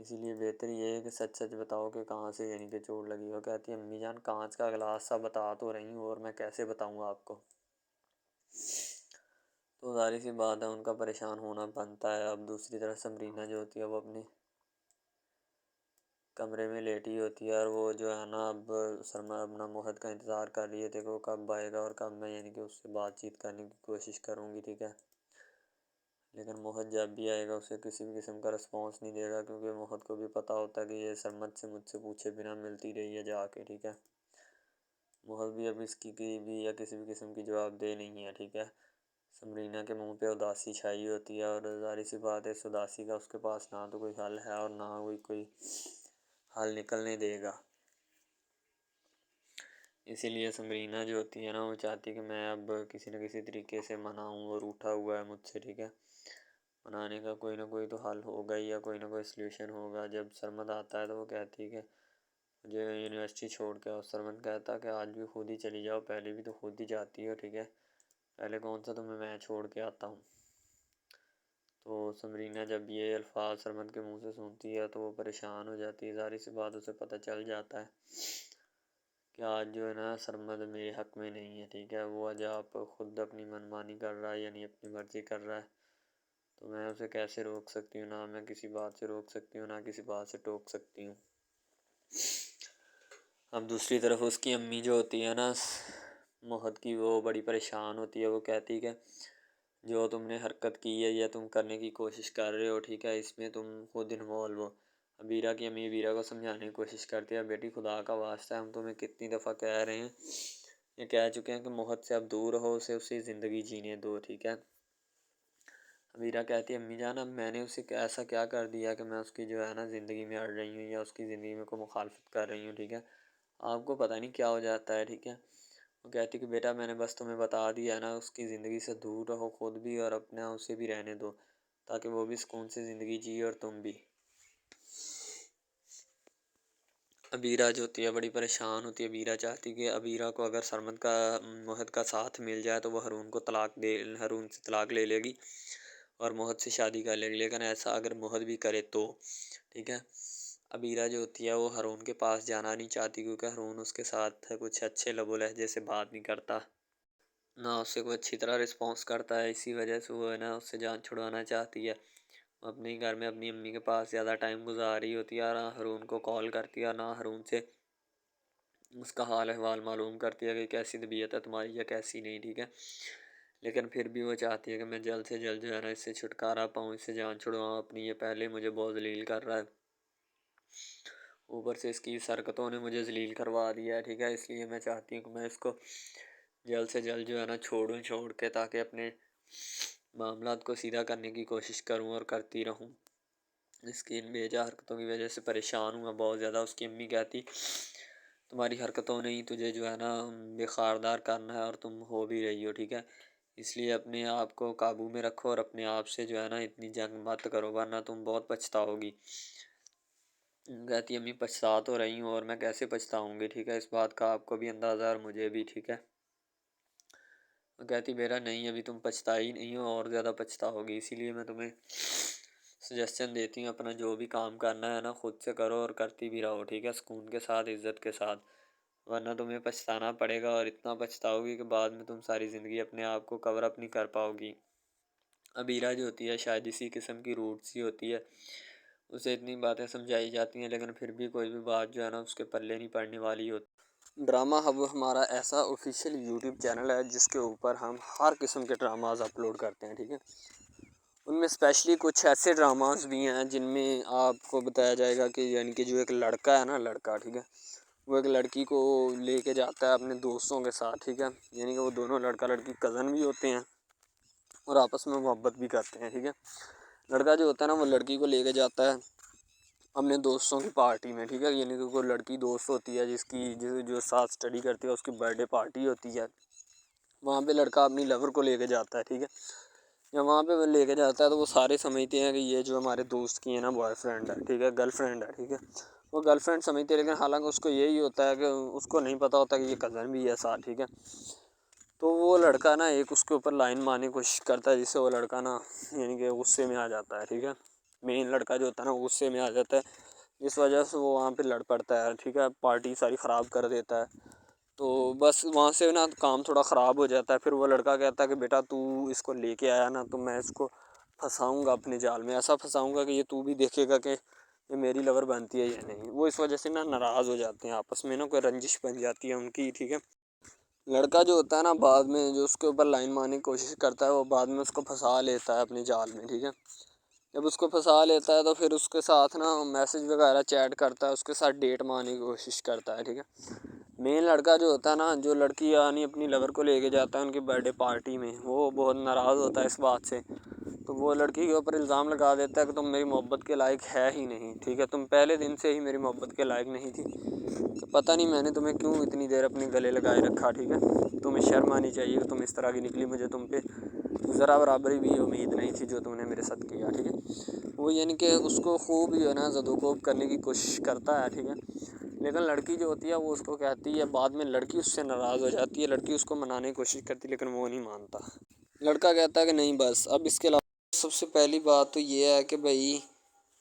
اسی لیے بہتر یہ ہے کہ سچ سچ بتاؤ کہ کہاں سے یعنی کہ چوٹ لگی ہو۔ کہتی ہے امی جان کانچ کا گلاس سا بتا تو رہی ہوں اور میں کیسے بتاؤں آپ کو۔ تو ظاہر سی بات ہے ان کا پریشان ہونا بنتا ہے۔ اب دوسری طرف سمرینہ جو ہوتی ہے وہ اپنے کمرے میں لیٹی ہوتی ہے اور وہ جو ہے نا اب سرما اپنا موہد کا انتظار کر رہی ہے کہ وہ کب آئے گا اور کب میں یعنی کہ اس سے بات چیت کرنے کی کوشش کروں گی، ٹھیک ہے۔ لیکن موہد جب بھی آئے گا اسے کسی بھی قسم کا رسپانس نہیں دے گا، کیونکہ موہد کو بھی پتہ ہوتا ہے کہ یہ سرمد سے مجھ سے پوچھے بنا ملتی رہی ہے جا کے، ٹھیک ہے۔ موہد بھی اب اس کی بھی یا کسی بھی قسم کی جواب دہ نہیں ہے، ٹھیک ہے۔ سمرینہ کے منہ پہ اداسی چھائی ہوتی ہے اور ظاہر سی بات ہے اس اداسی کا اس کے پاس نہ تو کوئی حل ہے اور نہ کوئی حل نکلنے دے گا۔ اسی لیے سمرینہ جو ہوتی ہے نا وہ چاہتی ہے کہ میں اب کسی نہ کسی طریقے سے مناؤں، اور روٹھا ہوا ہے مجھ سے، ٹھیک ہے۔ منانے کا کوئی نہ کوئی تو حل ہوگا ہی یا کوئی نہ کوئی سلیوشن ہوگا۔ جب سرمد آتا ہے تو وہ کہتی ہے کہ مجھے یونیورسٹی چھوڑ کے آؤ۔ سرمد کہتا ہے کہ آج بھی خود ہی چلی جاؤ، پہلے بھی تو خود ہی جاتی ہو، ٹھیک ہے، پہلے کون سا تمہیں میں چھوڑ کے آتا ہوں۔ تو سمرینہ جب یہ الفاظ سرمد کے منہ سے سنتی ہے تو وہ پریشان ہو جاتی ہے۔ ظاہر سی بات اسے پتہ چل جاتا ہے کہ آج جو ہے نا سرمد میرے حق میں نہیں ہے، ٹھیک ہے۔ وہ آج آپ خود اپنی من مانی کر رہا ہے، یعنی اپنی مرضی کر رہا ہے، تو میں اسے کیسے روک سکتی ہوں؟ نہ میں کسی بات سے روک سکتی ہوں، نہ کسی بات سے ٹوک سکتی ہوں۔ اب دوسری طرف اس کی امی جو ہوتی ہے نا موہد کی، وہ بڑی پریشان ہوتی ہے۔ وہ کہتی ہے کہ جو تم نے حرکت کی ہے یا تم کرنے کی کوشش کر رہے ہو، ٹھیک ہے، اس میں تم خود انوالو ہو۔ ابیرہ کی امی ابیرہ کو سمجھانے کی کوشش کرتی ہے، بیٹی خدا کا واسطہ ہے، ہم تمہیں کتنی دفعہ کہہ رہے ہیں، یہ کہہ چکے ہیں کہ موہد سے اب دور رہو، اسی زندگی جینے دو، ٹھیک ہے۔ ابیرہ کہتی ہے امی جان اب میں نے اسے ایسا کیا کر دیا کہ میں اس کی جو ہے نا زندگی میں اڑ رہی ہوں یا اس کی زندگی میں کوئی مخالفت کر رہی ہوں، ٹھیک ہے، آپ کو پتہ نہیں کیا ہو جاتا ہے، ٹھیک ہے۔ وہ کہتی کہ بیٹا میں نے بس تمہیں بتا دیا ہے نا، اس کی زندگی سے دور رہو خود بھی، اور اپنا اسے بھی رہنے دو تاکہ وہ بھی سکون سے زندگی جیے اور تم بھی۔ ابیرہ جو ہوتی ہے بڑی پریشان ہوتی ہے۔ ابیرہ چاہتی کہ ابیرہ کو اگر سرمد کا موہد کا ساتھ مل جائے تو وہ ہارون سے طلاق لے لے گی اور موہد سے شادی کر لے گی، لیکن ایسا اگر موہد بھی کرے تو، ٹھیک ہے۔ ابیرہ جو ہوتی ہے وہ ہارون کے پاس جانا نہیں چاہتی، کیونکہ ہارون اس کے ساتھ کچھ اچھے لب و لہجے سے بات نہیں کرتا، نہ اس سے کوئی اچھی طرح رسپانس کرتا ہے، اسی وجہ سے وہ ہے نا اس سے جان چھڑوانا چاہتی ہے۔ وہ اپنے گھر میں اپنی امی کے پاس زیادہ ٹائم گزار رہی ہوتی ہے، اور نہ ہارون کو کال کرتی ہے، نہ ہارون سے اس کا حال احوال معلوم کرتی ہے کہ کیسی طبیعت ہے تمہاری یا کیسی نہیں، ٹھیک ہے۔ لیکن پھر بھی وہ چاہتی ہے کہ میں جلد سے جلد جو ہے نا اس سے چھٹکارا پاؤں، اس سے جان چھڑواؤں اپنی، یہ پہلے مجھے بہت ذلیل کر رہا ہے، اوپر سے اس کی اس حرکتوں نے مجھے ذلیل کروا دیا ہے، ٹھیک ہے۔ اس لیے میں چاہتی ہوں کہ میں اس کو جلد سے جلد جو ہے نا چھوڑ کے تاکہ اپنے معاملات کو سیدھا کرنے کی کوشش کروں اور کرتی رہوں۔ اس کی ان بیجا حرکتوں کی وجہ سے پریشان ہوں میں بہت زیادہ۔ اس کی امی کہتی تمہاری حرکتوں نے ہی تجھے جو ہے نا بے خاردار کرنا ہے اور تم ہو بھی رہی ہو، ٹھیک ہے، اس لیے اپنے آپ کو قابو میں رکھو اور اپنے آپ سے جو ہے نا اتنی جنگ مت کرو ورنہ تم بہت پچھتاؤ گی۔ کہتی امی پچھتا تو رہی ہوں اور میں کیسے پچھتاؤں گی، ٹھیک ہے، اس بات کا آپ کو بھی اندازہ اور مجھے بھی، ٹھیک ہے۔ وہ کہتی بیٹا نہیں ابھی تم پچھتائی نہیں ہو اور زیادہ پچھتاؤ گی، اسی لیے میں تمہیں سجیشن دیتی ہوں اپنا جو بھی کام کرنا ہے نا خود سے کرو اور کرتی بھی رہو، ٹھیک ہے، سکون کے ساتھ عزت کے ساتھ، ورنہ تمہیں پچھتانا پڑے گا اور اتنا پچھتاؤ گی کہ بعد میں تم ساری زندگی اپنے آپ کو کور اپ نہیں کر پاؤ گی۔ ابیرہ جو ہوتی ہے شاید اسی قسم کی روٹ سی ہوتی ہے، اسے اتنی باتیں سمجھائی جاتی ہیں لیکن پھر بھی کوئی بھی بات جو ہے نا اس کے پلے نہیں پڑنے والی ہوتی۔ ڈرامہ ہب ہمارا ایسا آفیشیل یوٹیوب چینل ہے جس کے اوپر ہم ہر قسم کے ڈراماز اپلوڈ کرتے ہیں، ٹھیک ہے، ان میں اسپیشلی کچھ ایسے ڈراماز بھی ہیں جن میں آپ کو بتایا جائے گا کہ یعنی کہ جو ایک لڑکا ہے نا لڑکا، ٹھیک ہے، وہ ایک لڑکی کو لے کے جاتا ہے اپنے دوستوں کے ساتھ، ٹھیک ہے، یعنی کہ وہ دونوں لڑکا لڑکی کزن بھی ہوتے ہیں اور آپس میں محبت بھی کرتے ہیں، ٹھیک ہے۔ لڑکا جو ہوتا ہے نا وہ لڑکی کو لے کے جاتا ہے اپنے دوستوں کی پارٹی میں، ٹھیک ہے، یعنی کہ کوئی لڑکی دوست ہوتی ہے جو ساتھ اسٹڈی کرتی ہے، اس کی برتھ ڈے پارٹی ہوتی ہے، وہاں پہ لڑکا اپنی لور کو لے کے جاتا ہے، ٹھیک ہے۔ جب وہاں پہ وہ لے کے جاتا ہے تو وہ سارے سمجھتے ہیں کہ یہ جو ہمارے دوست کی ہے نا بوائے فرینڈ ہے، ٹھیک ہے، گرل فرینڈ ہے، ٹھیک ہے، وہ گرل فرینڈ سمجھتے ہیں، لیکن حالانکہ اس کو یہی ہوتا ہے کہ اس کو نہیں پتہ ہوتا کہ یہ کزن بھی ہے ساتھ، ٹھیک ہے۔ تو وہ لڑکا نا ایک اس کے اوپر لائن مارنے کی کوشش کرتا ہے جس سے وہ لڑکا نا یعنی کہ غصے میں آ جاتا ہے، ٹھیک ہے۔ مین لڑکا جو ہوتا ہے نا غصے میں آ جاتا ہے، جس وجہ سے وہ وہاں پہ لڑ پڑتا ہے، ٹھیک ہے، پارٹی ساری خراب کر دیتا ہے۔ تو بس وہاں سے نا کام تھوڑا خراب ہو جاتا ہے۔ پھر وہ لڑکا کہتا ہے کہ بیٹا تو اس کو لے کے آیا نا، تو میں اس کو پھنساؤں گا اپنے جال میں، ایسا پھنساؤں گا کہ یہ تو بھی دیکھے گا کہ یہ میری لور بنتی ہے یا نہیں۔ وہ اس وجہ سے نا ناراض ہو جاتے ہیں آپس میں، نا کوئی رنجش بن جاتی ہے ان کی، ٹھیک ہے۔ لڑکا جو ہوتا ہے نا بعد میں جو اس کے اوپر لائن مارنے کی کوشش کرتا ہے، وہ بعد میں اس کو پھنسا لیتا ہے اپنے جال میں، ٹھیک ہے۔ جب اس کو پھنسا لیتا ہے تو پھر اس کے ساتھ نا میسج وغیرہ چیٹ کرتا ہے، اس کے ساتھ ڈیٹ مارنے کی کوشش کرتا ہے، ٹھیک ہے۔ مین لڑکا جو ہوتا ہے نا، جو لڑکی یعنی اپنی لور کو لے کے جاتا ہے ان کی برتھ ڈے پارٹی میں، وہ بہت ناراض ہوتا ہے اس بات سے۔ تو وہ لڑکی کے اوپر الزام لگا دیتا ہے کہ تم میری محبت کے لائق ہے ہی نہیں، ٹھیک ہے، تم پہلے دن سے ہی میری محبت کے لائق نہیں تھی، تو پتہ نہیں میں نے تمہیں کیوں اتنی دیر اپنے گلے لگائے رکھا، ٹھیک ہے۔ تمہیں شرم آنی چاہیے کہ تم اس طرح کی نکلی، مجھے تم پہ ذرا برابری بھی امید نہیں تھی جو تم نے میرے ساتھ کیا، ٹھیک ہے۔ وہ یعنی کہ اس کو خوب جو ہے نا زد و کوب کرنے کی کوشش کرتا ہے، ٹھیک ہے۔ لیکن لڑکی جو ہوتی ہے وہ اس کو کہتی ہے، بعد میں لڑکی اس سے ناراض ہو جاتی ہے، لڑکی اس کو منانے کی کوشش کرتی ہے لیکن وہ نہیں مانتا۔ لڑکا کہتا ہے کہ نہیں بس اب اس کے علاوہ سب سے پہلی بات تو یہ ہے کہ بھائی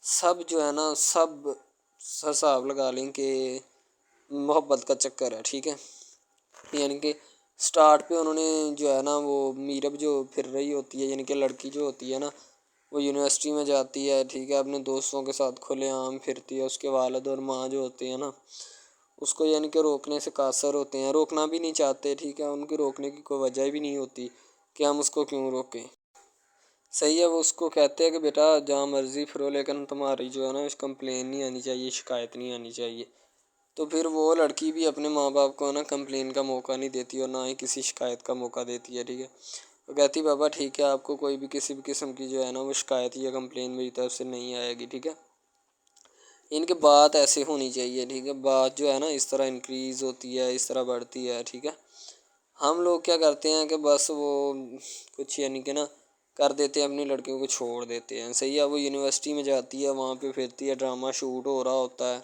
سب جو ہے نا سب حساب لگا لیں کہ محبت کا چکر ہے، ٹھیک ہے۔ یعنی کہ سٹارٹ پہ انہوں نے جو ہے نا وہ میرب جو پھر رہی ہوتی ہے، یعنی کہ لڑکی جو ہوتی ہے نا وہ یونیورسٹی میں جاتی ہے، ٹھیک ہے، اپنے دوستوں کے ساتھ کھلے عام پھرتی ہے، اس کے والد اور ماں جو ہوتے ہیں نا اس کو یعنی کہ روکنے سے قاصر ہوتے ہیں، روکنا بھی نہیں چاہتے، ٹھیک ہے، ان کی روکنے کی کوئی وجہ بھی نہیں ہوتی کہ ہم اس کو کیوں روکیں، صحیح ہے۔ وہ اس کو کہتے ہیں کہ بیٹا جہاں مرضی پھرو لیکن تمہاری جو ہے نا کمپلین نہیں آنی چاہیے، شکایت نہیں آنی چاہیے۔ تو پھر وہ لڑکی بھی اپنے ماں باپ کو نا کمپلین کا موقع نہیں دیتی اور نہ ہی کسی شکایت کا موقع دیتی ہے، ٹھیک ہے۔ وہ کہتی بابا ٹھیک ہے، آپ کو کوئی بھی کسی بھی قسم کی جو ہے نا وہ شکایت یا کمپلین میری طرف سے نہیں آئے گی، ٹھیک ہے۔ ان کی بات ایسے ہونی چاہیے، ٹھیک ہے، بات جو ہے نا اس طرح انکریز ہوتی ہے، اس طرح بڑھتی ہے، ٹھیک ہے۔ ہم لوگ کیا کرتے ہیں کہ بس وہ کچھ یعنی کہ نا کر دیتے ہیں، اپنی لڑکیوں کو چھوڑ دیتے ہیں، صحیح ہے۔ وہ یونیورسٹی میں جاتی ہے، وہاں پہ پھرتی ہے، ڈرامہ شوٹ ہو رہا ہوتا ہے،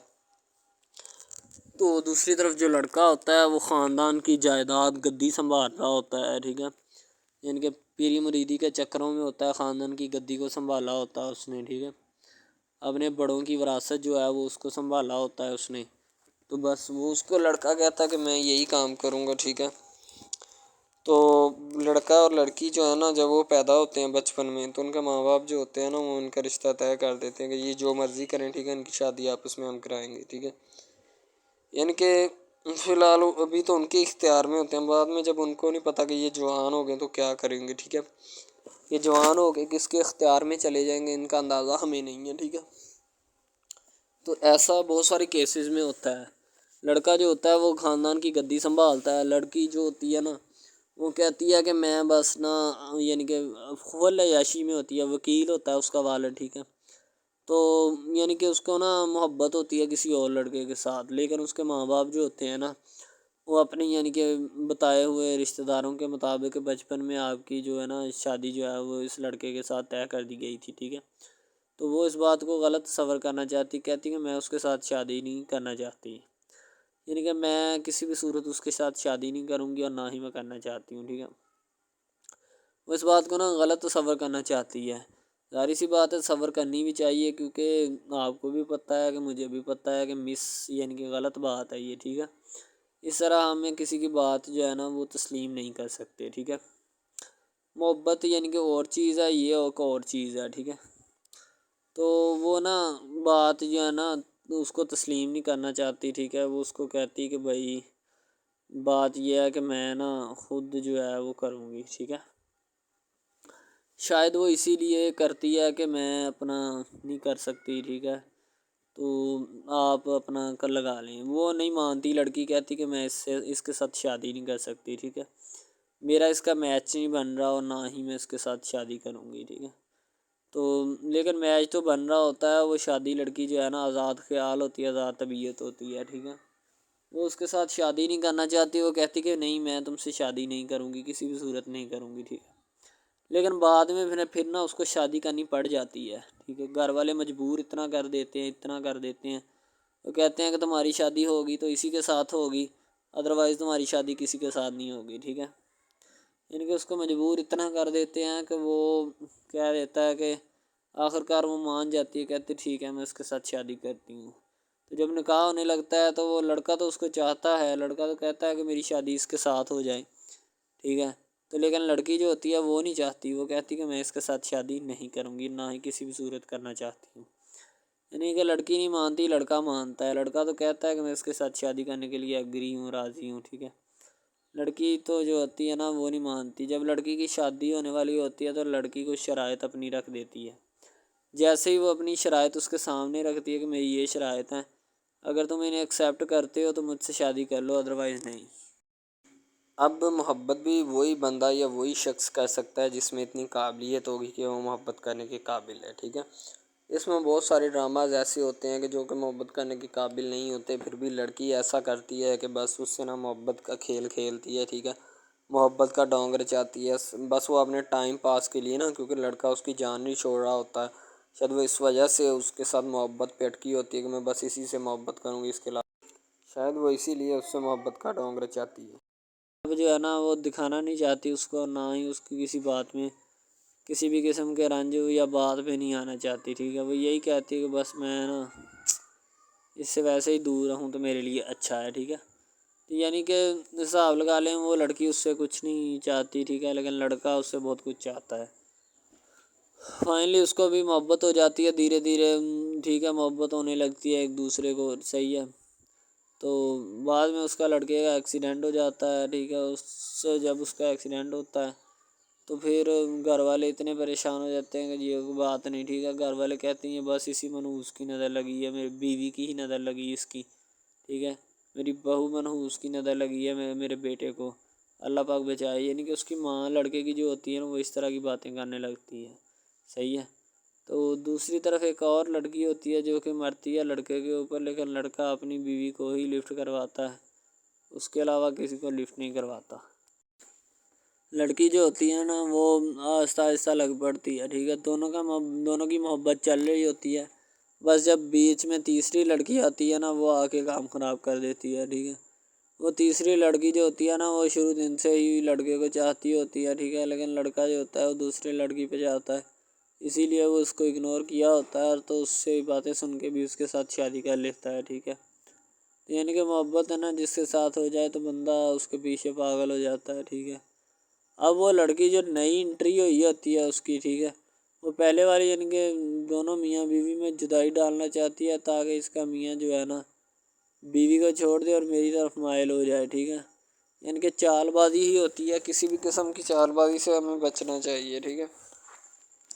تو دوسری طرف جو لڑکا ہوتا ہے وہ خاندان کی جائیداد گدی سنبھال رہا ہوتا ہے، ٹھیک ہے، یعنی کہ پیری مریدی کے چکروں میں ہوتا ہے، خاندان کی گدی کو سنبھالا ہوتا ہے اس نے، ٹھیک ہے، اپنے بڑوں کی وراثت جو ہے وہ اس کو سنبھالا ہوتا ہے اس نے۔ تو بس وہ اس کو لڑکا کہتا ہے کہ میں یہی کام کروں گا، ٹھیک ہے۔ تو لڑکا اور لڑکی جو ہے نا جب وہ پیدا ہوتے ہیں بچپن میں تو ان کے ماں باپ جو ہوتے ہیں نا وہ ان کا رشتہ طے کر دیتے ہیں کہ یہ جو مرضی کریں، ٹھیک ہے، ان کی شادی آپس میں ہم کرائیں گے، ٹھیک ہے۔ یعنی کہ فی الحال ابھی تو ان کے اختیار میں ہوتے ہیں، بعد میں جب ان کو نہیں پتہ کہ یہ جوان ہو گئے تو کیا کریں گے، ٹھیک ہے، یہ جوان ہو کے کس کے اختیار میں چلے جائیں گے ان کا اندازہ ہمیں نہیں ہے، ٹھیک ہے۔ تو ایسا بہت سارے کیسز میں ہوتا ہے۔ لڑکا جو ہوتا ہے وہ خاندان کی گدی سنبھالتا ہے، لڑکی جو ہوتی ہے نا وہ کہتی ہے کہ میں بس نا یعنی کہ فل عیاشی میں ہوتی ہے، وکیل ہوتا ہے اس کا والد، ٹھیک ہے، تو یعنی کہ اس کو نا محبت ہوتی ہے کسی اور لڑکے کے ساتھ، لیکن اس کے ماں باپ جو ہوتے ہیں نا وہ اپنی یعنی کہ بتائے ہوئے رشتہ داروں کے مطابق بچپن میں آپ کی جو ہے نا شادی جو ہے وہ اس لڑکے کے ساتھ طے کر دی گئی تھی، ٹھیک ہے۔ تو وہ اس بات کو غلط تصور کرنا چاہتی، کہتی کہ میں اس کے ساتھ شادی نہیں کرنا چاہتی، یعنی کہ میں کسی بھی صورت اس کے ساتھ شادی نہیں کروں گی اور نہ ہی میں کرنا چاہتی ہوں، ٹھیک ہے۔ وہ اس بات کو نا غلط تصور کرنا چاہتی ہے، ظاہر سی بات ہے تصور کرنی بھی چاہیے، کیونکہ آپ کو بھی پتہ ہے کہ مجھے بھی پتہ ہے کہ یعنی کہ غلط بات ہے یہ، ٹھیک ہے۔ اس طرح ہمیں کسی کی بات جو ہے نا وہ تسلیم نہیں کر سکتے، ٹھیک ہے۔ محبت یعنی کہ اور چیز ہے، یہ اور چیز ہے، ٹھیک ہے۔ تو وہ نا بات جو ہے نا اس کو تسلیم نہیں کرنا چاہتی، ٹھیک ہے، وہ اس کو کہتی کہ بھائی بات یہ ہے کہ میں نا خود جو ہے وہ کروں گی، ٹھیک ہے۔ شاید وہ اسی لیے کرتی ہے کہ میں اپنا نہیں کر سکتی، ٹھیک ہے، تو آپ اپنا کر لگا لیں، وہ نہیں مانتی، لڑکی کہتی کہ میں اس کے ساتھ شادی نہیں کر سکتی، ٹھیک ہے، میرا اس کا میچ نہیں بن رہا اور نہ ہی میں اس کے ساتھ شادی کروں گی، ٹھیک ہے۔ تو لیکن میچ تو بن رہا ہوتا ہے، وہ شادی لڑکی جو ہے نا آزاد خیال ہوتی ہے، آزاد طبیعت ہوتی ہے، ٹھیک ہے، وہ اس کے ساتھ شادی نہیں کرنا چاہتی، وہ کہتی کہ نہیں میں تم سے شادی نہیں کروں گی، کسی بھی صورت نہیں کروں گی، ٹھیک ہے۔ لیکن بعد میں پھر نا اس کو شادی کرنی پڑ جاتی ہے، ٹھیک ہے، گھر والے مجبور اتنا کر دیتے ہیں، وہ کہتے ہیں کہ تمہاری شادی ہوگی تو اسی کے ساتھ ہوگی، ادروائز تمہاری شادی کسی کے ساتھ نہیں ہوگی، ٹھیک ہے۔ یعنی کہ اس کو مجبور اتنا کر دیتے ہیں کہ وہ کہہ دیتا ہے کہ آخرکار وہ مان جاتی ہے، کہتی ٹھیک ہے میں اس کے ساتھ شادی کرتی ہوں۔ تو جب نکاح ہونے لگتا ہے تو وہ لڑکا تو اس کو چاہتا ہے، لڑکا تو کہتا ہے کہ میری شادی اس کے ساتھ ہو جائے، ٹھیک ہے، تو لیکن لڑکی جو ہوتی ہے وہ نہیں چاہتی، وہ کہتی کہ میں اس کے ساتھ شادی نہیں کروں گی، نہ ہی کسی بھی صورت کرنا چاہتی ہوں۔ یعنی کہ لڑکی نہیں مانتی، لڑکا مانتا ہے۔ لڑکا تو کہتا ہے کہ میں اس کے ساتھ شادی کرنے کے لیے ایگری ہوں، راضی ہوں، ٹھیک ہے۔ لڑکی تو جو ہوتی ہے نا وہ نہیں مانتی۔ جب لڑکی کی شادی ہونے والی ہوتی ہے تو لڑکی کو شرائط اپنی رکھ دیتی ہے۔ جیسے ہی وہ اپنی شرائط اس کے سامنے رکھتی ہے کہ میری یہ شرائط ہیں، اگر تم انہیں ایکسیپٹ کرتے ہو تو مجھ سے شادی کر لو، ادروائز نہیں۔ اب محبت بھی وہی بندہ یا وہی شخص کر سکتا ہے جس میں اتنی قابلیت ہوگی کہ وہ محبت کرنے کے قابل ہے، ٹھیک ہے۔ اس میں بہت سارے ڈراماز ایسے ہوتے ہیں کہ جو کہ محبت کرنے کے قابل نہیں ہوتے، پھر بھی لڑکی ایسا کرتی ہے کہ بس اس سے نا محبت کا کھیل کھیلتی ہے، ٹھیک ہے، محبت کا ڈونگ رچاتی ہے، بس وہ اپنے ٹائم پاس کے لیے نا، کیونکہ لڑکا اس کی جان نہیں چھوڑ رہا ہوتا ہے، شاید وہ اس وجہ سے اس کے ساتھ محبت پہ اٹکی ہوتی ہے کہ میں بس اسی سے محبت کروں گی، اس کے علاوہ شاید وہ اسی لیے اس سے محبت کا ڈونگ رچاتی ہے۔ اب جو ہے نا وہ دکھانا نہیں چاہتی اس کو، نہ ہی اس کی کسی بات میں کسی بھی قسم کے رنج یا بات پہ نہیں آنا چاہتی، ٹھیک ہے۔ وہ یہی کہتی ہے کہ بس میں نا اس سے ویسے ہی دور رہوں تو میرے لیے اچھا ہے، ٹھیک ہے۔ یعنی کہ حساب لگا لیں وہ لڑکی اس سے کچھ نہیں چاہتی، ٹھیک ہے، لیکن لڑکا اس سے بہت کچھ چاہتا ہے۔ فائنلی اس کو بھی محبت ہو جاتی ہے دھیرے دھیرے، ٹھیک ہے، محبت ہونے لگتی ہے ایک دوسرے کو، صحیح ہے۔ تو بعد میں اس کا لڑکے کا ایکسیڈنٹ ہو جاتا ہے، ٹھیک ہے۔ اس سے جب اس کا ایکسیڈنٹ ہوتا ہے تو پھر گھر والے اتنے پریشان ہو جاتے ہیں کہ یہ بات نہیں، ٹھیک ہے، گھر والے کہتے ہیں بس اسی منحوس کی نظر لگی ہے، میری بیوی کی ہی نظر لگی اس کی، ٹھیک ہے، میری بہو منحوس کی نظر لگی ہے میرے بیٹے کو، اللہ پاک بچائے۔ یعنی کہ اس کی ماں لڑکے کی جو ہوتی ہے نا وہ اس طرح کی باتیں کرنے لگتی ہے، صحیح ہے۔ تو دوسری طرف ایک اور لڑکی ہوتی ہے جو کہ مرتی ہے لڑکے کے اوپر، لیکن لڑکا اپنی بیوی کو ہی لفٹ کرواتا ہے، اس کے علاوہ کسی کو لفٹ نہیں کرواتا۔ لڑکی جو ہوتی ہے نا وہ آہستہ آہستہ لگ پڑتی ہے، ٹھیک ہے، دونوں کی محبت چل رہی ہوتی ہے، بس جب بیچ میں تیسری لڑکی آتی ہے نا وہ آ کے کام خراب کر دیتی ہے، ٹھیک ہے۔ وہ تیسری لڑکی جو ہوتی ہے نا وہ شروع دن سے ہی لڑکے کو چاہتی ہوتی ہے، ٹھیک ہے، لیکن لڑکا جو ہوتا ہے وہ دوسری لڑکی پہ جاتا ہے، اسی لیے وہ اس کو اگنور کیا ہوتا ہے، تو اس سے باتیں سن کے بھی اس کے ساتھ شادی کر لیتا ہے، ٹھیک ہے۔ یعنی کہ محبت ہے نا جس کے ساتھ ہو جائے تو بندہ اس کے پیچھے پاگل ہو جاتا ہے، ٹھیک ہے۔ اب وہ لڑکی جو نئی انٹری ہوئی ہوتی ہے اس کی، ٹھیک ہے، وہ پہلے والی یعنی کہ دونوں میاں بیوی میں جدائی ڈالنا چاہتی ہے تاکہ اس کا میاں جو ہے نا بیوی کو چھوڑ دے اور میری طرف مائل ہو جائے، ٹھیک ہے۔ یعنی کہ چال بازی ہی ہوتی ہے، کسی بھی قسم کی چال بازی سے ہمیں بچنا چاہیے، ٹھیک ہے۔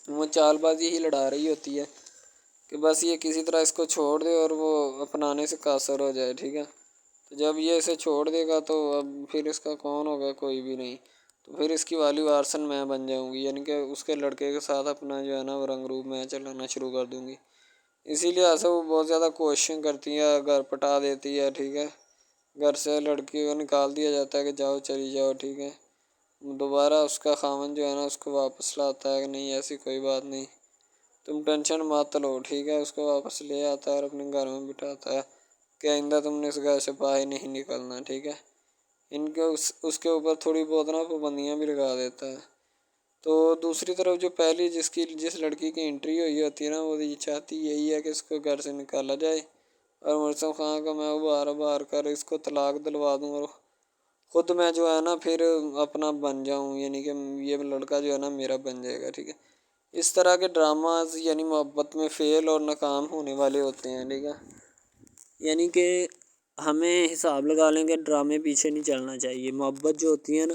وہ چال بازی ہی لڑا رہی ہوتی ہے کہ بس یہ کسی طرح اس کو چھوڑ دے اور وہ اپنانے سے قاصر ہو جائے، ٹھیک ہے۔ تو جب یہ اسے چھوڑ دے گا تو اب پھر اس کا کون ہوگا، کوئی بھی نہیں، تو پھر اس کی والی وارثن میں بن جاؤں گی، یعنی کہ اس کے لڑکے کے ساتھ اپنا جو ہے نا وہ رنگ روپ میں چلانا شروع کر دوں گی۔ اسی لیے ایسا وہ بہت زیادہ کوششیں کرتی ہے، گھر پٹا دیتی ہے، ٹھیک ہے، گھر سے لڑکی کو نکال دیا جاتا ہے کہ جاؤ چلی جاؤ، ٹھیک ہے۔ دوبارہ اس کا خاوند جو ہے نا اس کو واپس لاتا ہے کہ نہیں ایسی کوئی بات نہیں، تم ٹینشن مت لو، ٹھیک ہے، اس کو واپس لے آتا ہے اور اپنے گھر میں بٹھاتا ہے کہ آئندہ تم نے اس گھر سے باہر نہیں نکلنا، ٹھیک ہے۔ ان کے اس کے اوپر تھوڑی بہت نا پابندیاں بھی لگا دیتا ہے۔ تو دوسری طرف جو پہلی جس لڑکی کی انٹری ہوئی ہوتی ہے نا وہ یہ چاہتی یہی ہے کہ اس کو گھر سے نکالا جائے اور مرسم خان کو میں بار کر اس کو طلاق دلوا دوں اور خود میں جو ہے نا پھر اپنا بن جاؤں، یعنی کہ یہ لڑکا جو ہے نا میرا بن جائے گا، ٹھیک ہے۔ اس طرح کے ڈراماز یعنی محبت میں فیل اور ناکام ہونے والے ہوتے ہیں، ٹھیک ہے۔ یعنی کہ ہمیں حساب لگا لیں کہ ڈرامے پیچھے نہیں چلنا چاہیے، محبت جو ہوتی ہے نا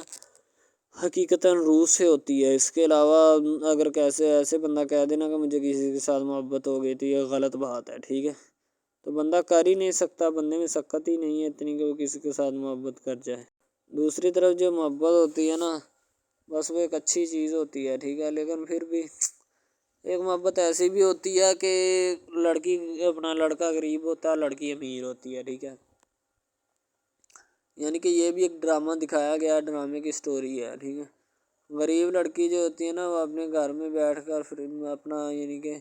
حقیقتاً روح سے ہوتی ہے۔ اس کے علاوہ اگر کیسے ایسے بندہ کہہ دینا کہ مجھے کسی کے ساتھ محبت ہو گئی تو یہ غلط بات ہے، ٹھیک ہے، تو بندہ کر ہی نہیں سکتا، بندے میں سکت ہی نہیں ہے اتنی کہ وہ کسی کے ساتھ محبت کر جائے۔ دوسری طرف جو محبت ہوتی ہے نا بس وہ ایک اچھی چیز ہوتی ہے، ٹھیک ہے، لیکن پھر بھی ایک محبت ایسی بھی ہوتی ہے کہ لڑکا غریب ہوتا ہے، لڑکی امیر ہوتی ہے، ٹھیک ہے۔ یعنی کہ یہ بھی ایک ڈرامہ دکھایا گیا، ڈرامے کی سٹوری ہے، ٹھیک ہے۔ غریب لڑکی جو ہوتی ہے نا وہ اپنے گھر میں بیٹھ کر پھر اپنا یعنی کہ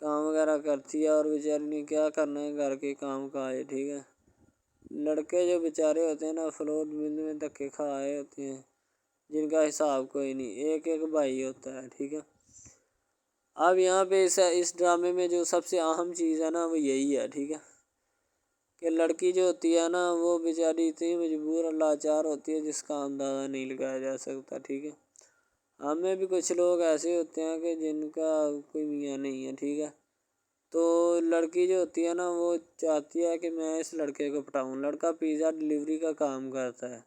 کام وغیرہ کرتی ہے اور بیچاری نے کیا کرنا ہے گھر کے کام کا ہے، ٹھیک ہے۔ لڑکے جو بیچارے ہوتے ہیں نا فلور مل میں دھکے کھا آئے ہوتے ہیں جن کا حساب کوئی نہیں، ایک بھائی ہوتا ہے، ٹھیک ہے۔ اب یہاں پہ اس ڈرامے میں جو سب سے اہم چیز ہے نا وہ یہی ہے، ٹھیک ہے، کہ لڑکی جو ہوتی ہے نا وہ بیچاری اتنی مجبور اور لاچار ہوتی ہے جس کا اندازہ نہیں لگایا جا سکتا، ٹھیک ہے۔ ہمیں بھی کچھ لوگ ایسے ہوتے ہیں کہ جن کا کوئی میاں نہیں ہے، ٹھیک ہے، تو لڑکی جو ہوتی ہے نا وہ چاہتی ہے کہ میں اس لڑکے کو پٹاؤں۔ لڑکا پیزا ڈلیوری کا کام کرتا ہے،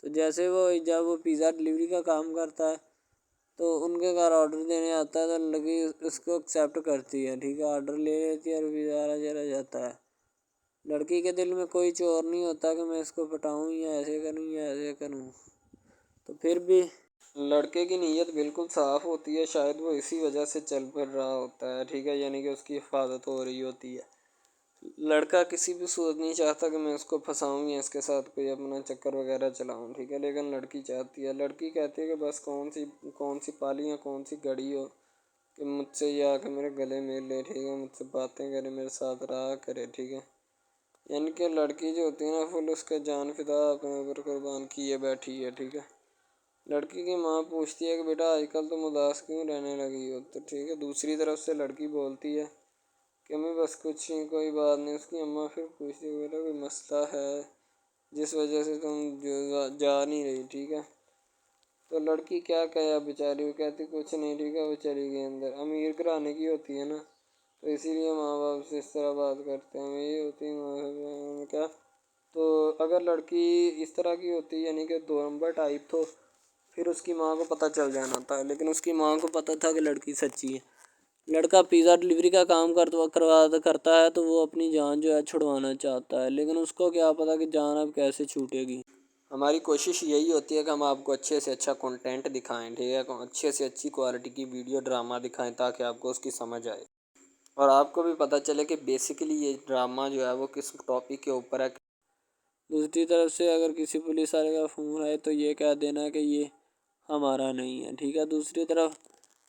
تو جیسے جب وہ پیزا ڈلیوری کا کام کرتا ہے تو ان کے گھر آرڈر دینے آتا ہے، تو لڑکی اس کو ایکسیپٹ کرتی ہے، ٹھیک ہے، آرڈر لے لیتی ہے اور پیزا چلا جاتا ہے۔ لڑکی کے دل میں کوئی چور نہیں ہوتا کہ میں اس کو پٹاؤں یا ایسے کروں یا ایسے کروں، تو پھر بھی لڑکے کی نیت بالکل صاف ہوتی ہے، شاید وہ اسی وجہ سے چل پھر رہا ہوتا ہے، ٹھیک ہے، یعنی کہ اس کی حفاظت ہو رہی ہوتی ہے۔ لڑکا کسی بھی صورت نہیں چاہتا کہ میں اس کو پھنساؤں یا اس کے ساتھ کوئی اپنا چکر وغیرہ چلاؤں، ٹھیک ہے، لیکن لڑکی چاہتی ہے، لڑکی کہتی ہے کہ بس کون سی پالی یا کون سی گڑی ہو کہ مجھ سے یہ آ کے میرے گلے مل لے، ٹھیک ہے، مجھ سے باتیں کرے، میرے ساتھ رہا کرے، ٹھیک ہے۔ یعنی کہ لڑکی جو ہوتی ہے نا فل اس کا جان فدا اپنے اوپر قربان کیے بیٹھی ہے، ٹھیک ہے۔ لڑکی کی ماں پوچھتی ہے کہ بیٹا آج کل تم اداس کیوں رہنے لگی ہو، تو ٹھیک ہے، دوسری طرف سے لڑکی بولتی ہے کہ میں بس کچھ نہیں، کوئی بات نہیں۔ اس کی اماں پھر پوچھتی ہے بیٹا کوئی مسئلہ ہے جس وجہ سے تم جا نہیں رہی، ٹھیک ہے، تو لڑکی کیا کہے بیچاری، وہ کہتی کچھ نہیں، ٹھیک ہے، وہ چلی گئی اندر۔ امیر گھرانے کی ہوتی ہے نا تو اسی لیے ماں باپ سے اس طرح بات کرتے ہیں، یہی ہوتی ہے کیا۔ تو اگر لڑکی اس طرح کی ہوتی یعنی کہ دو نمبر ٹائپ، تو پھر اس کی ماں کو پتہ چل جانا تھا، لیکن اس کی ماں کو پتہ تھا کہ لڑکی سچی ہے۔ لڑکا پیزا ڈلیوری کا کام کرتا ہے تو وہ اپنی جان جو ہے چھڑوانا چاہتا ہے، لیکن اس کو کیا پتہ کہ جان اب کیسے چھوٹے گی۔ ہماری کوشش یہی ہوتی ہے کہ ہم آپ کو اچھے سے اچھا کنٹینٹ دکھائیں، ٹھیک ہے، اچھے سے اچھی کوالٹی کی ویڈیو ڈرامہ دکھائیں تاکہ آپ کو اس کی سمجھ آئے اور آپ کو بھی پتہ چلے کہ بیسیکلی یہ ڈرامہ جو ہے وہ کس ٹاپک کے اوپر ہے۔ دوسری طرف سے اگر کسی پولیس والے کا فون آئے تو یہ کہہ دینا کہ یہ ہمارا نہیں ہے، ٹھیک ہے۔ دوسری طرف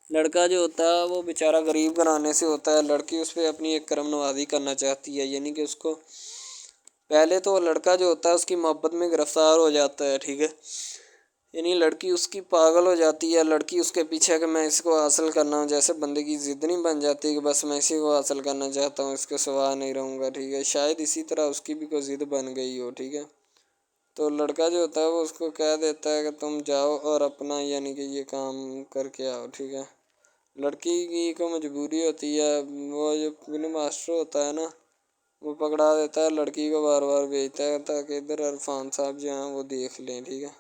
لڑکا جو ہوتا ہے وہ بیچارہ غریب گھرانے سے ہوتا ہے، لڑکی اس پہ اپنی ایک کرم نوازی کرنا چاہتی ہے، یعنی کہ اس کو پہلے تو لڑکا جو ہوتا ہے اس کی محبت میں گرفتار ہو جاتا ہے، ٹھیک ہے، یعنی لڑکی اس کی پاگل ہو جاتی ہے، لڑکی اس کے پیچھے کہ میں اس کو حاصل کرنا ہوں، جیسے بندے کی ضد نہیں بن جاتی کہ بس میں اسی کو حاصل کرنا چاہتا ہوں، اس کے سوا نہیں رہوں گا، ٹھیک ہے، شاید اسی طرح اس کی بھی کوئی ضد بن گئی ہو، ٹھیک ہے۔ تو لڑکا جو ہوتا ہے وہ اس کو کہہ دیتا ہے کہ تم جاؤ اور اپنا یعنی کہ یہ کام کر کے آؤ، ٹھیک ہے۔ لڑکی کی کو مجبوری ہوتی ہے، وہ جو فلم ماسٹر ہوتا ہے نا وہ پکڑا دیتا ہے لڑکی کو، بار بار بھیجتا ہے تاکہ ادھر عرفان صاحب جو ہیں وہ دیکھ لیں، ٹھیک ہے۔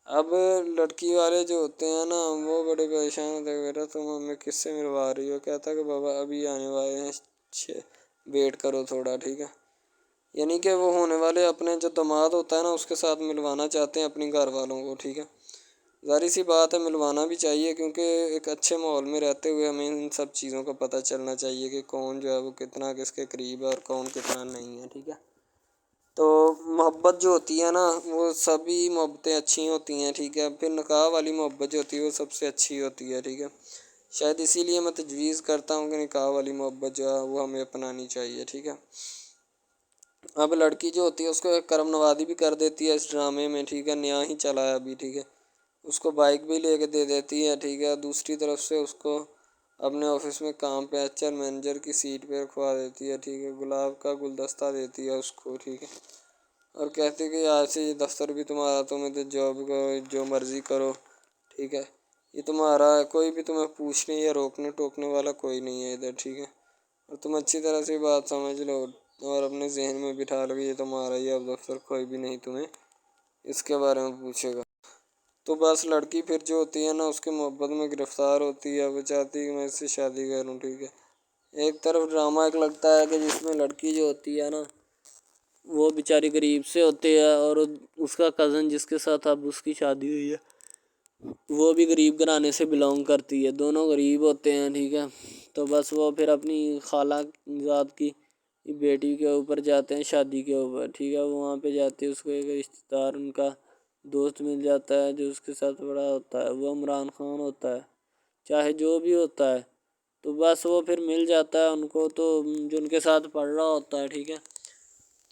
اب لڑکی والے جو ہوتے ہیں نا وہ بڑے پریشان ہوتے ہیں، بیٹا تم ہمیں کس سے ملوا رہی ہو، کہتا ہے کہ بابا ابھی آنے والے ہیں، ویٹ کرو تھوڑا، ٹھیک ہے، یعنی کہ وہ ہونے والے اپنے جو داماد ہوتا ہے نا اس کے ساتھ ملوانا چاہتے ہیں اپنی گھر والوں کو، ٹھیک ہے۔ ظاہر سی بات ہے ملوانا بھی چاہیے کیونکہ ایک اچھے ماحول میں رہتے ہوئے ہمیں ان سب چیزوں کا پتہ چلنا چاہیے کہ کون جو ہے وہ کتنا کس کے قریب ہے اور کون کتنا نہیں ہے، ٹھیک ہے۔ تو محبت جو ہوتی ہے نا وہ سبھی محبتیں اچھی ہوتی ہیں، ٹھیک ہے، پھر نکاح والی محبت جو ہوتی ہے وہ سب سے اچھی ہوتی ہے، ٹھیک ہے۔ شاید اسی لیے میں تجویز کرتا ہوں کہ نکاح والی محبت جو ہے وہ ہمیں اپنانی چاہیے، ٹھیک ہے۔ اب لڑکی جو ہوتی ہے اس کو ایک کرم نوازی بھی کر دیتی ہے اس ڈرامے میں، ٹھیک ہے، نیا ہی چلا ہے ابھی، ٹھیک ہے، اس کو بائک بھی لے کے دے دیتی ہے، ٹھیک ہے۔ دوسری طرف سے اس کو اپنے آفس میں کام پہ ایچ آر مینیجر کی سیٹ پہ رکھوا دیتی ہے، ٹھیک ہے، گلاب کا گلدستہ دیتی ہے اس کو، ٹھیک ہے، اور کہتی ہے کہ آج سے یہ دفتر بھی تمہارا، تم ادھر جاب کرو جو مرضی کرو، ٹھیک ہے، یہ تمہارا ہے، کوئی بھی تمہیں پوچھنے یا روکنے ٹوکنے والا کوئی نہیں ہے ادھر، ٹھیک ہے، اور تم اچھی طرح سے بات سمجھ لو اور اپنے ذہن میں بٹھا لو کہ یہ تمہارا ہی اب دفتر، کوئی بھی نہیں تمہیں اس کے بارے میں پوچھے گا۔ تو بس لڑکی پھر جو ہوتی ہے نا اس کے محبت میں گرفتار ہوتی ہے، وہ چاہتی ہے کہ میں اس سے شادی کروں، ٹھیک ہے۔ ایک طرف ڈرامہ ایک لگتا ہے کہ جس میں لڑکی جو ہوتی ہے نا وہ بیچاری غریب سے ہوتی ہے اور اس کا کزن جس کے ساتھ اب اس کی شادی ہوئی ہے وہ بھی غریب گھرانے سے بلانگ کرتی ہے، دونوں غریب ہوتے ہیں، ٹھیک ہے۔ تو بس وہ پھر اپنی خالہ ذات کی بیٹی کے اوپر جاتے ہیں شادی کے اوپر، ٹھیک ہے، وہ وہاں پہ جاتے ہیں، اس کو ایک رشتہ دار ان کا دوست مل جاتا ہے جو اس کے ساتھ بڑا ہوتا ہے، وہ عمران خان ہوتا ہے، چاہے جو بھی ہوتا ہے، تو بس وہ پھر مل جاتا ہے ان کو، تو جو ان کے ساتھ پڑھ رہا ہوتا ہے، ٹھیک ہے،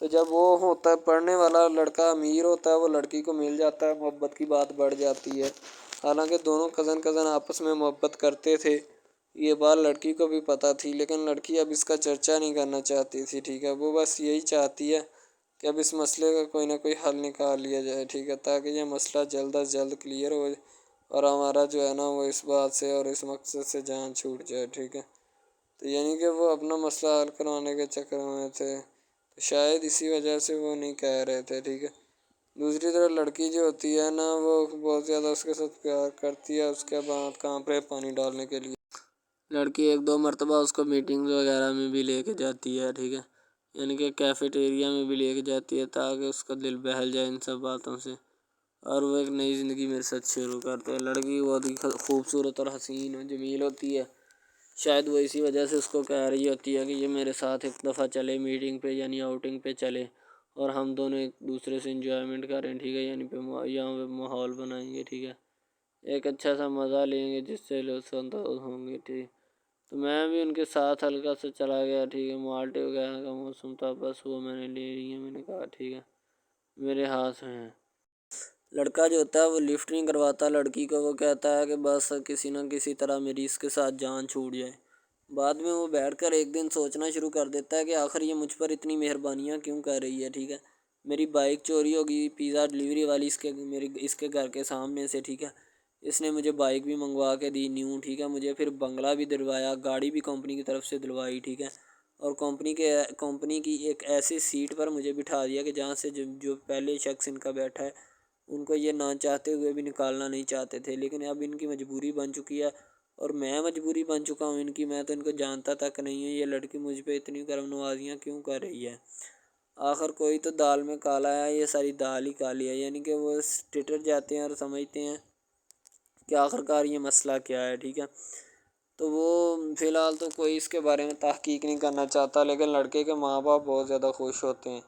تو جب وہ ہوتا ہے پڑھنے والا لڑکا امیر ہوتا ہے وہ لڑکی کو مل جاتا ہے، محبت کی بات بڑھ جاتی ہے، حالانکہ دونوں کزن آپس میں محبت کرتے تھے یہ بات لڑکی کو بھی پتہ تھی، لیکن لڑکی اب اس کا چرچا نہیں کرنا چاہتی تھی، ٹھیک ہے۔ وہ بس یہی چاہتی ہے کہ اب اس مسئلے کا کوئی نہ کوئی حل نکال لیا جائے، ٹھیک ہے، تاکہ یہ مسئلہ جلد از جلد کلیئر ہو اور ہمارا جو ہے نا وہ اس بات سے اور اس مقصد سے جان چھوٹ جائے، ٹھیک ہے۔ تو یعنی کہ وہ اپنا مسئلہ حل کروانے کے چکر میں تھے، تو شاید اسی وجہ سے وہ نہیں کہہ رہے تھے، ٹھیک ہے۔ دوسری طرف لڑکی جو ہوتی ہے نا وہ بہت زیادہ اس کے ساتھ پیار کرتی ہے، اس کے بعد کہاں پہ پانی ڈالنے کے لیے لڑکی ایک دو مرتبہ اس کو میٹنگ وغیرہ میں بھی لے کے جاتی ہے، ٹھیک ہے، یعنی کہ کیفیٹیریا میں بھی لے کے جاتی ہے تاکہ اس کا دل بہل جائے ان سب باتوں سے، اور وہ ایک نئی زندگی میرے ساتھ شروع کرتے ہیں۔ لڑکی بہت ہی خوبصورت اور حسین و جمیل ہوتی ہے، شاید وہ اسی وجہ سے اس کو کہہ رہی ہوتی ہے کہ یہ میرے ساتھ ایک دفعہ چلے میٹنگ پہ، یعنی آؤٹنگ پہ چلے، اور ہم دونوں ایک دوسرے سے انجوائمنٹ کریں، ٹھیک ہے، یعنی یہاں پہ ماحول بنائیں گے، ٹھیک ہے، ایک اچھا سا مزہ لیں گے جس سے لطف اندوز ہوں گے، ٹھیک۔ تو میں بھی ان کے ساتھ ہلکا سے چلا گیا، ٹھیک ہے، مالٹے وغیرہ کا موسم تھا، بس وہ میں نے لے لی ہے، میں نے کہا ٹھیک ہے میرے ہاتھ میں ہے۔ لڑکا جو ہوتا ہے وہ لفٹ نہیں کرواتا لڑکی کو، وہ کہتا ہے کہ بس کسی نہ کسی طرح میری اس کے ساتھ جان چھوٹ جائے۔ بعد میں وہ بیٹھ کر ایک دن سوچنا شروع کر دیتا ہے کہ آخر یہ مجھ پر اتنی مہربانیاں کیوں کر رہی ہے، ٹھیک ہے۔ میری بائک چوری ہوگی، پیزا ڈلیوری والی اس کے گھر کے سامنے سے، ٹھیک ہے، اس نے مجھے بائک بھی منگوا کے دی نیو، ٹھیک ہے، مجھے پھر بنگلہ بھی دلوایا، گاڑی بھی کمپنی کی طرف سے دلوائی، ٹھیک ہے، اور کمپنی کی ایک ایسی سیٹ پر مجھے بٹھا دیا کہ جہاں سے جو پہلے شخص ان کا بیٹھا ہے ان کو یہ نہ چاہتے ہوئے بھی نکالنا نہیں چاہتے تھے، لیکن اب ان کی مجبوری بن چکی ہے اور میں مجبوری بن چکا ہوں ان کی، میں تو ان کو جانتا تک نہیں ہوں، یہ لڑکی مجھ پہ اتنی کرم نوازیاں کیوں کر رہی ہے۔ آخر کوئی تو دال میں کالا ہے، یہ ساری دال ہی کالی ہے، یعنی کہ وہ ٹٹر جاتے ہیں اور سمجھتے ہیں کہ آخر کار یہ مسئلہ کیا ہے، ٹھیک ہے۔ تو وہ فی الحال تو کوئی اس کے بارے میں تحقیق نہیں کرنا چاہتا، لیکن لڑکے کے ماں باپ بہت زیادہ خوش ہوتے ہیں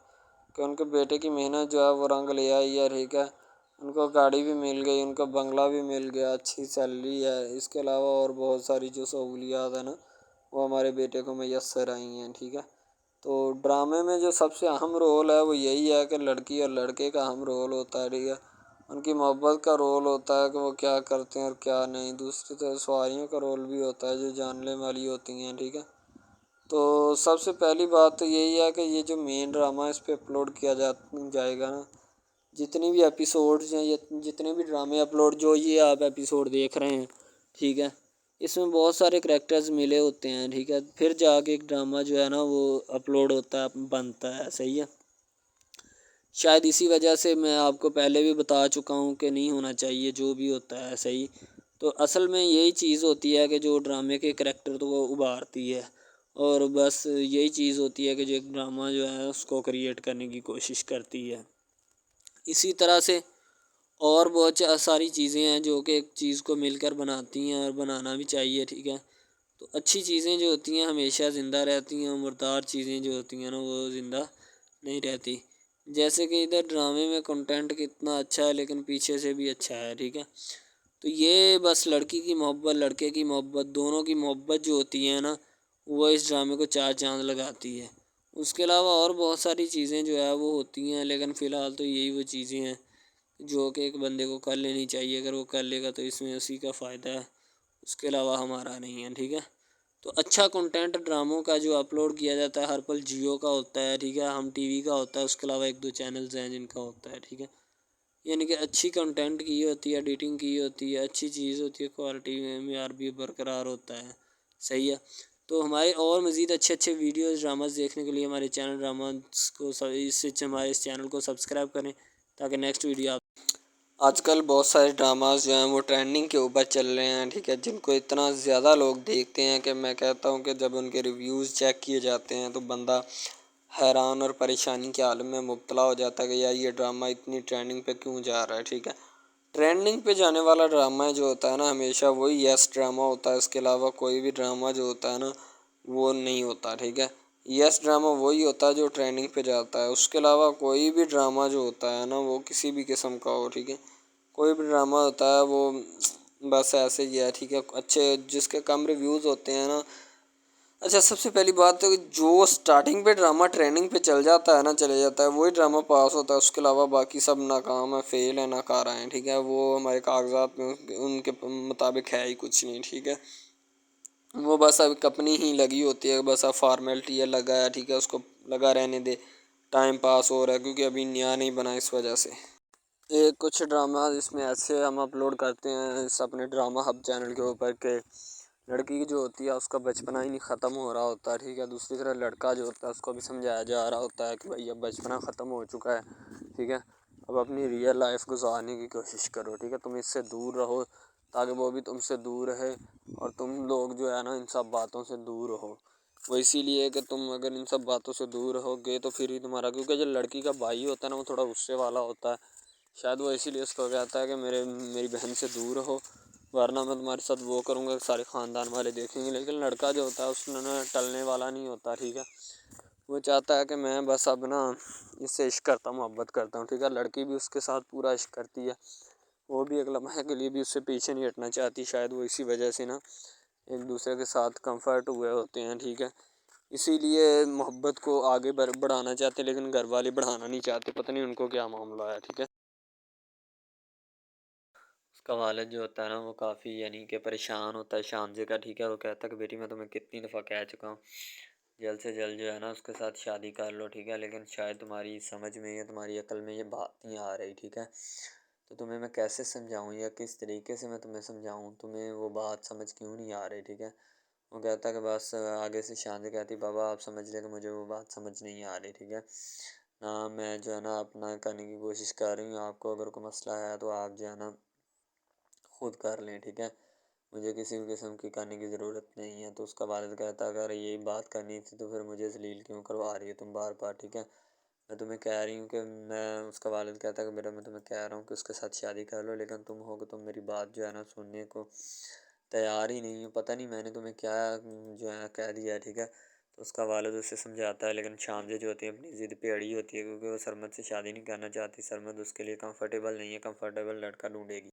کہ ان کے بیٹے کی محنت جو ہے وہ رنگ لے آئی ہے، ٹھیک ہے، ان کو گاڑی بھی مل گئی، ان کو بنگلہ بھی مل گیا، اچھی سیلری ہے، اس کے علاوہ اور بہت ساری جو سہولیات ہیں نا وہ ہمارے بیٹے کو میسر آئی ہیں، ٹھیک ہے۔ تو ڈرامے میں جو سب سے اہم رول ہے وہ یہی ہے کہ لڑکی اور لڑکے کا اہم رول ہوتا ہے، ٹھیک ہے، ان کی محبت کا رول ہوتا ہے کہ وہ کیا کرتے ہیں اور کیا نہیں، دوسری طرف سواریوں کا رول بھی ہوتا ہے جو جاننے والی ہوتی ہیں، ٹھیک ہے۔ تو سب سے پہلی بات تو یہی ہے کہ یہ جو مین ڈرامہ اس پہ اپلوڈ کیا جائے گا نا، جتنی بھی ایپیسوڈز ہیں یا جتنے بھی ڈرامے اپلوڈ جو یہ آپ ایپیسوڈ دیکھ رہے ہیں، ٹھیک ہے، اس میں بہت سارے کریکٹرز ملے ہوتے ہیں، ٹھیک ہے، پھر جا کے ایک ڈرامہ جو ہے نا وہ اپلوڈ ہوتا ہے، بنتا ہے، صحیح ہے۔ شاید اسی وجہ سے میں آپ کو پہلے بھی بتا چکا ہوں کہ نہیں ہونا چاہیے جو بھی ہوتا ہے، صحیح۔ تو اصل میں یہی چیز ہوتی ہے کہ جو ڈرامے کے کریکٹر تو وہ ابھارتی ہے، اور بس یہی چیز ہوتی ہے کہ جو ایک ڈرامہ جو ہے اس کو کریٹ کرنے کی کوشش کرتی ہے۔ اسی طرح سے اور بہت ساری چیزیں ہیں جو کہ ایک چیز کو مل کر بناتی ہیں اور بنانا بھی چاہیے، ٹھیک ہے۔ تو اچھی چیزیں جو ہوتی ہیں ہمیشہ زندہ رہتی ہیں، مردار چیزیں جو ہوتی ہیں نا وہ زندہ نہیں رہتی، جیسے کہ ادھر ڈرامے میں کنٹینٹ کتنا اچھا ہے لیکن پیچھے سے بھی اچھا ہے، ٹھیک ہے۔ تو یہ بس لڑکی کی محبت لڑکے کی محبت دونوں کی محبت جو ہوتی ہے نا وہ اس ڈرامے کو چار چاند لگاتی ہے۔ اس کے علاوہ اور بہت ساری چیزیں جو ہے وہ ہوتی ہیں، لیکن فی الحال تو یہی وہ چیزیں ہیں جو کہ ایک بندے کو کر لینی چاہیے، اگر وہ کر لے گا تو اس میں اسی کا فائدہ ہے، اس کے علاوہ ہمارا نہیں ہے، ٹھیک ہے۔ تو اچھا کنٹینٹ ڈراموں کا جو اپلوڈ کیا جاتا ہے ہر پل جیو کا ہوتا ہے، ٹھیک ہے، ہم ٹی وی کا ہوتا ہے، اس کے علاوہ ایک دو چینلز ہیں جن کا ہوتا ہے، ٹھیک ہے، یعنی کہ اچھی کنٹینٹ کی ہوتی ہے، ایڈیٹنگ کی ہوتی ہے، اچھی چیز ہوتی ہے، کوالٹی میں معیار بھی برقرار ہوتا ہے، صحیح ہے۔ تو ہمارے اور مزید اچھے ویڈیوز ڈراماز دیکھنے کے لیے ہمارے چینل ڈراماز کو ہمارے اس چینل کو سبسکرائب کریں تاکہ نیکسٹ ویڈیو آپ آج کل بہت سارے ڈراماز جو ہیں وہ ٹرینڈنگ کے اوپر چل رہے ہیں، ٹھیک ہے، جن کو اتنا زیادہ لوگ دیکھتے ہیں کہ میں کہتا ہوں کہ جب ان کے ریویوز چیک کیے جاتے ہیں تو بندہ حیران اور پریشانی کے عالم میں مبتلا ہو جاتا ہے کہ یار یہ ڈرامہ اتنی ٹرینڈنگ پہ کیوں جا رہا ہے، ٹھیک ہے۔ ٹرینڈنگ پہ جانے والا ڈرامہ جو ہوتا ہے نا ہمیشہ وہی یس ڈرامہ ہوتا ہے، اس کے علاوہ کوئی بھی ڈرامہ جو ہوتا ہے نا وہ نہیں ہوتا، ٹھیک ہے۔ یس ڈرامہ وہی ہوتا ہے جو ٹرینڈنگ پہ جاتا ہے، اس کے علاوہ کوئی بھی ڈرامہ جو ہوتا ہے نا وہ کسی بھی قسم کا ہو، ٹھیک ہے، کوئی بھی ڈرامہ ہوتا ہے وہ بس ایسے ہی ہے، ٹھیک ہے، اچھے جس کے کم ریویوز ہوتے ہیں نا۔ اچھا سب سے پہلی بات تو جو سٹارٹنگ پہ ڈرامہ ٹریننگ پہ چل جاتا ہے نا چلے جاتا ہے وہی ڈرامہ پاس ہوتا ہے، اس کے علاوہ باقی سب ناکام ہے، فیل ہے، ناکارہ ہیں، ٹھیک ہے، وہ ہمارے کاغذات میں ان کے مطابق ہے ہی کچھ نہیں، ٹھیک ہے۔ وہ بس اب اپنی ہی لگی ہوتی ہے، بس اب فارمیلٹی ہے، لگا ہے ٹھیک ہے، اس کو لگا رہنے دے، ٹائم پاس ہو رہا ہے کیونکہ ابھی نیا نہیں بنا اس وجہ سے۔ ایک کچھ ڈرامہ اس میں ایسے ہم اپلوڈ کرتے ہیں اس اپنے ڈرامہ ہب چینل کے اوپر کہ لڑکی جو ہوتی ہے اس کا بچپنا ہی نہیں ختم ہو رہا ہوتا ہے ٹھیک ہے، دوسری طرف لڑکا جو ہوتا ہے اس کو بھی سمجھایا جا رہا ہوتا ہے کہ بھائی اب بچپنا ختم ہو چکا ہے ٹھیک ہے، اب اپنی ریئل لائف گزارنے کی کوشش کرو ٹھیک ہے، تم اس سے دور رہو تاکہ وہ بھی تم سے دور رہے اور تم لوگ جو ہے نا ان سب باتوں سے دور رہو۔ وہ اسی لیے کہ تم اگر ان سب باتوں سے دور رہو گے تو پھر ہی تمہارا، کیونکہ جو لڑکی کا بھائی ہوتا ہے نا وہ تھوڑا غصے والا ہوتا ہے، شاید وہ اسی لیے اس کو کہتا ہے کہ میری بہن سے دور رہو ورنہ میں تمہارے ساتھ وہ کروں گا، سارے خاندان والے دیکھیں گے۔ لیکن لڑکا جو ہوتا ہے اس میں ٹلنے والا نہیں ہوتا ٹھیک ہے، وہ چاہتا ہے کہ میں بس اب نا اس سے عشق کرتا ہوں، محبت کرتا ہوں ٹھیک ہے، لڑکی بھی اس کے ساتھ پورا عشق کرتی ہے، وہ بھی ایک لمحے کے لیے بھی اس سے پیچھے نہیں ہٹنا چاہتی، شاید وہ اسی وجہ سے نا ایک دوسرے کے ساتھ کمفرٹ ہوئے ہوتے ہیں ٹھیک ہے، اسی لیے محبت کو آگے بڑھانا چاہتے لیکن گھر والے بڑھانا نہیں چاہتے، پتہ نہیں ان کو کیا معاملہ ہے ٹھیک ہے۔ اس کا والد جو ہوتا ہے نا وہ کافی یعنی کہ پریشان ہوتا ہے شامزے کا ٹھیک ہے، وہ کہتا ہے کہ بیٹی میں تمہیں کتنی دفعہ کہہ چکا ہوں جلد سے جلد جو ہے نا اس کے ساتھ شادی کر لو ٹھیک ہے، لیکن شاید تمہاری سمجھ میں یا تمہاری عقل میں یہ بات نہیں آ رہی ٹھیک ہے، تو تمہیں میں کیسے سمجھاؤں یا کس طریقے سے میں تمہیں سمجھاؤں، تمہیں وہ بات سمجھ کیوں نہیں آ رہی ٹھیک ہے۔ وہ کہتا ہے کہ بس آگے سے شانزے کہتی بابا آپ سمجھ لیں کہ مجھے وہ بات سمجھ نہیں آ رہی ٹھیک ہے، نہ میں جو ہے نا اپنا کرنے کی کوشش کر رہی ہوں، آپ کو اگر کوئی مسئلہ ہے تو آپ جو ہے نا خود کر لیں ٹھیک ہے، مجھے کسی بھی قسم کی کرنے کی ضرورت نہیں ہے۔ تو اس کا والد کہتا ہے اگر یہی بات کرنی تھی تو پھر مجھے ذلیل کیوں کروا رہی ہے تم بار بار ٹھیک ہے، میں تمہیں کہہ رہی ہوں کہ اس کا والد کہتا ہے کہ بیٹا میں تمہیں کہہ رہا ہوں کہ اس کے ساتھ شادی کر لو، لیکن تم ہو کہ تم میری بات جو ہے نا سننے کو تیار ہی نہیں ہو، پتہ نہیں میں نے تمہیں کیا جو ہے کہہ دیا ہے ٹھیک ہے۔ تو اس کا والد اسے سمجھاتا ہے لیکن شامزے جو ہوتی ہے اپنی ضد پہ اڑی ہوتی ہے کیونکہ وہ سرمد سے شادی نہیں کرنا چاہتی، سرمد اس کے لیے کمفرٹیبل نہیں ہے، کمفرٹیبل لڑکا ڈھونڈے گی۔